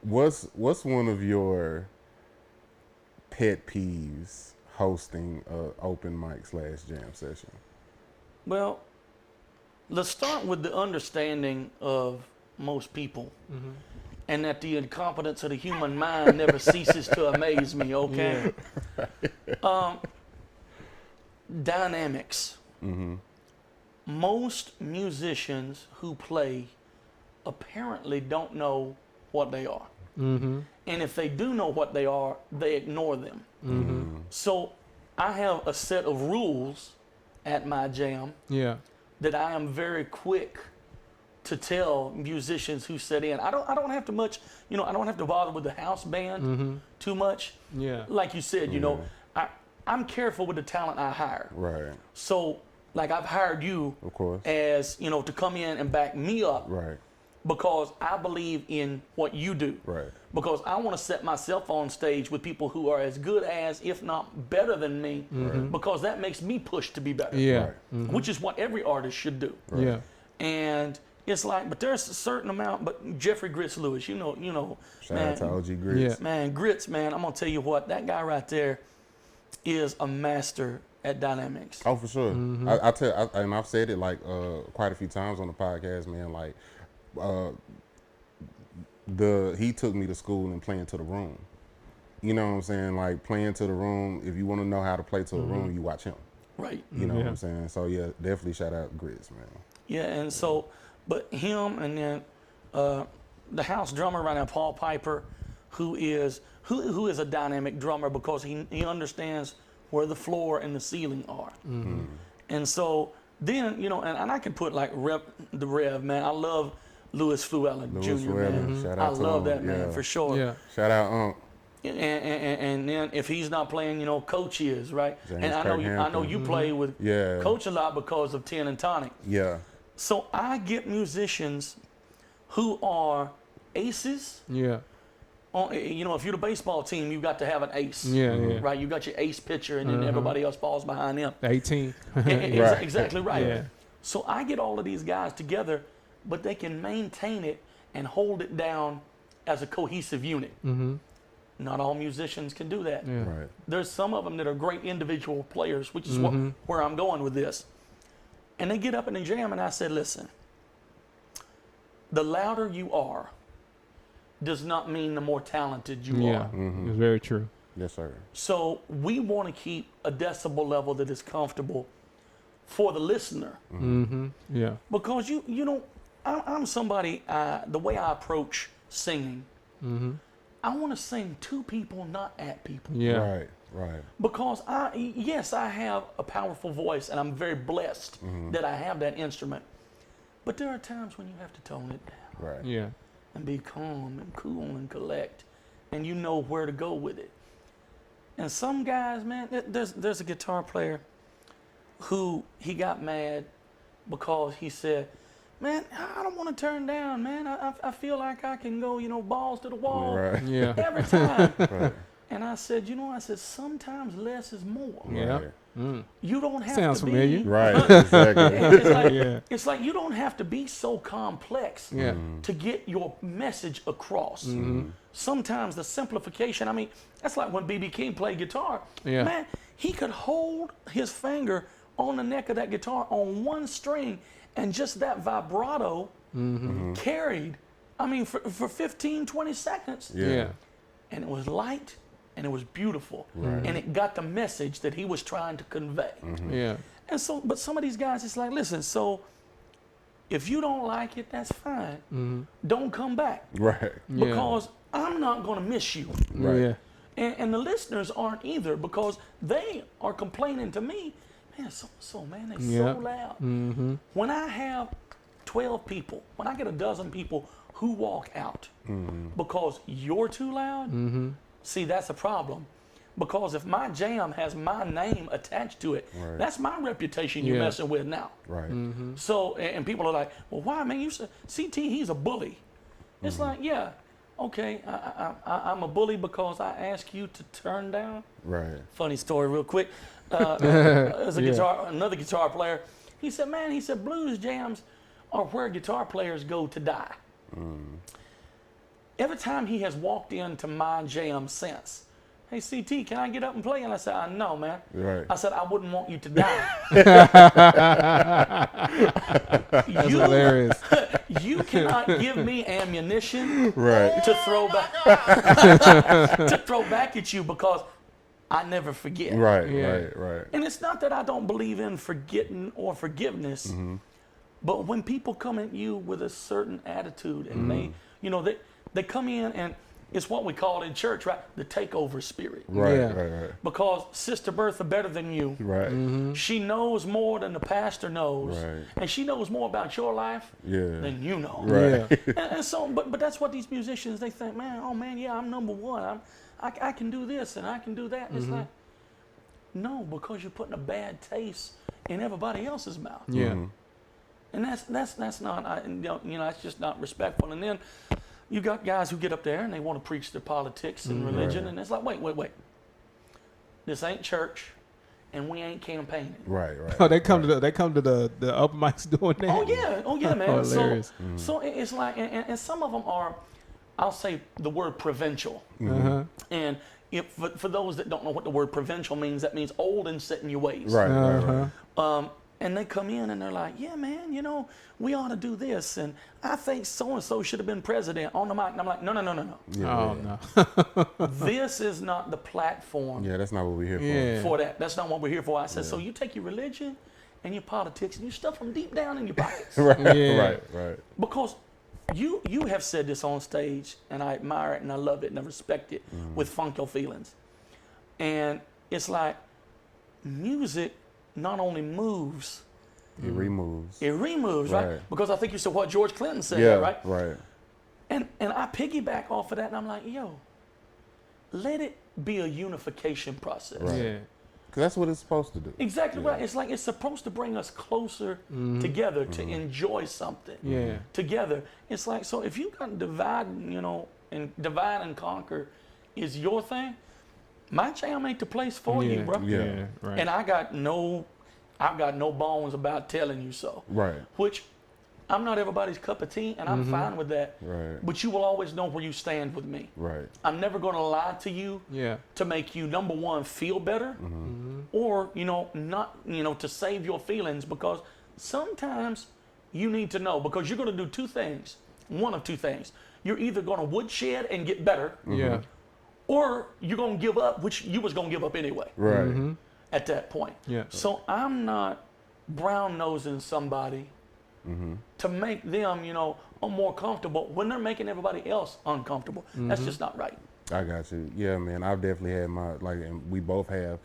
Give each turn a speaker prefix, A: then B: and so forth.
A: What's one of your pet peeves hosting a open mic / jam session?
B: Well, let's start with the understanding of most people, and that the incompetence of the human mind never ceases to amaze me. Okay. Dynamics. Most musicians who play apparently don't know what they are. And if they do know what they are, they ignore them. So I have a set of rules at my jam that I am very quick to tell musicians who sit in. I don't have to much, I don't have to bother with the house band too much. Like you said, I'm careful with the talent I hire.
A: Right.
B: So like I've hired you,
A: of course,
B: as to come in and back me up.
A: Right.
B: Because I believe in what you do.
A: Right.
B: Because I want to set myself on stage with people who are as good as, if not better than me, because that makes me push to be better.
C: Yeah.
A: Right.
B: Which is what every artist should do.
A: Right.
C: Yeah.
B: And it's like, but there's a certain amount, but Jeffrey Grits Lewis,
A: Shout
B: man,
A: out to OG Grits.
C: Yeah.
B: man, Grits, man, I'm going to tell you what, that guy right there is a master at dynamics.
A: Oh, for sure. And I've said it like quite a few times on the podcast, man. Like, he took me to school and playing to the room. You know what I'm saying? Like playing to the room. If you want to know how to play to the room, you watch him.
B: Right.
A: You know what I'm saying? So yeah, definitely shout out Grits, man.
B: Yeah, and so, but him and then the house drummer right now, Paul Piper, who is a dynamic drummer because he understands where the floor and the ceiling are. And so then, and I can put like the Rev, man. I love Louis Fluellen Jr., man.
A: Shout
B: I
A: out to
B: love
A: him.
B: that, man,
A: Yeah.
B: for sure.
C: Yeah.
A: Shout out Unc.
B: And then if he's not playing, Coach is, right?
A: James
B: And I know you play with
A: Yeah.
B: Coach a lot because of Tin and Tonic.
A: Yeah.
B: So I get musicians who are aces.
C: Yeah.
B: If you're the baseball team, you've got to have an ace.
C: Yeah. Yeah.
B: Right? You got your ace pitcher, and then everybody else falls behind him.
C: 18.
A: Right.
B: Exactly right.
C: Yeah.
B: So I get all of these guys together, but they can maintain it and hold it down as a cohesive unit. Not all musicians can do that.
C: Yeah.
A: Right.
B: There's some of them that are great individual players, which is where I'm going with this. And they get up in the jam, and I said, listen, the louder you are does not mean the more talented you are.
C: It's very true.
A: Yes, sir.
B: So we want to keep a decibel level that is comfortable for the listener.
C: Yeah.
B: Because I'm somebody, the way I approach singing, I want to sing to people, not at people.
C: Yeah.
A: Right.
B: Because I have a powerful voice, and I'm very blessed that I have that instrument. But there are times when you have to tone it down.
A: Right.
C: Yeah.
B: And be calm and cool and collect, and you know where to go with it. And some guys, man, there's a guitar player who he got mad because he said, man, I don't want to turn down, man. I feel like I can go, balls to the wall
A: Right.
C: Yeah.
B: every time.
A: Right.
B: And I said, sometimes less is more.
C: Yeah.
A: Right.
B: You don't have
C: Sounds
B: to
C: familiar.
B: be.
A: Right. Exactly.
B: It's like,
C: Yeah.
B: it's like you don't have to be so complex
C: Yeah.
B: to get your message across. Sometimes the simplification, that's like when B.B. King played guitar.
C: Yeah.
B: Man, he could hold his finger on the neck of that guitar on one string, and just that vibrato carried, for 15, 20 seconds.
C: Yeah.
B: And it was light, and it was beautiful.
A: Right.
B: And it got the message that he was trying to convey.
C: Yeah.
B: And so, but some of these guys, it's like, listen, so if you don't like it, that's fine. Don't come back.
A: Right.
B: Because I'm not going to miss you.
A: Right.
C: Yeah.
B: And the listeners aren't either, because they are complaining to me, man, so man, they
C: Yeah.
B: so loud. When I have 12 people, when I get a dozen people who walk out because you're too loud, see, that's a problem. Because if my jam has my name attached to it,
A: Right.
B: that's my reputation you're
C: Yeah.
B: messing with now.
A: Right.
B: So, and people are like, well, why, man? You said CT, he's a bully. It's like, yeah, okay, I'm a bully because I asked you to turn down.
A: Right.
B: Funny story, real quick. As a
C: Yeah.
B: another guitar player, he said, blues jams are where guitar players go to die. every time he has walked into my jam since, hey, CT, can I get up and play? And I said, no, man.
A: Right.
B: I said, I wouldn't want you to die.
C: That's hilarious.
B: You cannot give me ammunition
A: Right.
B: to throw back at you because I never forget.
A: Right.
C: Yeah.
A: Right.
B: And it's not that I don't believe in forgetting or forgiveness, but when people come at you with a certain attitude and they come in and it's what we call in church, right? The takeover spirit.
A: Right.
C: Yeah.
A: Right.
B: Because Sister Bertha better than you.
A: Right.
B: She knows more than the pastor knows.
A: Right.
B: And she knows more about your life
A: Yeah.
B: than you know.
A: Right.
C: Yeah.
B: And so, but that's what these musicians, they think, man, yeah, I'm number one. I can do this and I can do that. And it's like, no, because you're putting a bad taste in everybody else's mouth.
C: Yeah.
B: And that's not, that's just not respectful. And then you got guys who get up there and they want to preach their politics and religion, and it's like, wait. This ain't church, and we ain't campaigning.
A: Right.
C: Oh, they come to the open mics doing that.
B: Oh yeah, man.
C: Oh, hilarious.
B: So it's like, and some of them are, I'll say the word provincial. And if for those that don't know what the word provincial means, that means old and set in your ways.
A: Right.
B: And they come in and they're like, yeah, man, we ought to do this. And I think so-and-so should have been president on the mic. And I'm like, no.
C: Oh, no.
B: This is not the platform
A: Yeah, that's not what we're here for.
C: Yeah.
B: for that. That's not what we're here for. I said, so you take your religion and your politics and you stuff them deep down in your pockets.
C: Yeah.
A: Right.
B: Because you have said this on stage, and I admire it and I love it and I respect it with Funk Your Feelings. And it's like music not only moves,
A: It removes.
B: right? Because I think you said what George Clinton said,
A: Yeah.
B: right?
A: Right.
B: And I piggyback off of that, and I'm like, let it be a unification process.
A: Right.
C: Yeah.
A: Because that's what it's supposed to do.
B: Exactly right. It's like it's supposed to bring us closer together to enjoy something
C: Yeah.
B: together. It's like, so if you got divide, and divide and conquer is your thing, my jam ain't the place for you, bro.
A: Yeah.
C: Right.
B: And I've got no bones about telling you so.
A: Right.
B: Which I'm not everybody's cup of tea, and I'm fine with that.
A: Right.
B: But you will always know where you stand with me.
A: Right.
B: I'm never going to lie to you
C: Yeah.
B: to make you, number one, feel better, or, not, to save your feelings, because sometimes you need to know, because you're going to do two things. One of two things. You're either going to woodshed and get better,
C: Yeah.
B: or you're going to give up, which you was going to give up anyway
A: Right.
B: at that point.
C: Yeah.
B: So I'm not brown-nosing somebody to make them, more comfortable when they're making everybody else uncomfortable. That's just not right.
A: I got you. Yeah, man. I've definitely had and we both have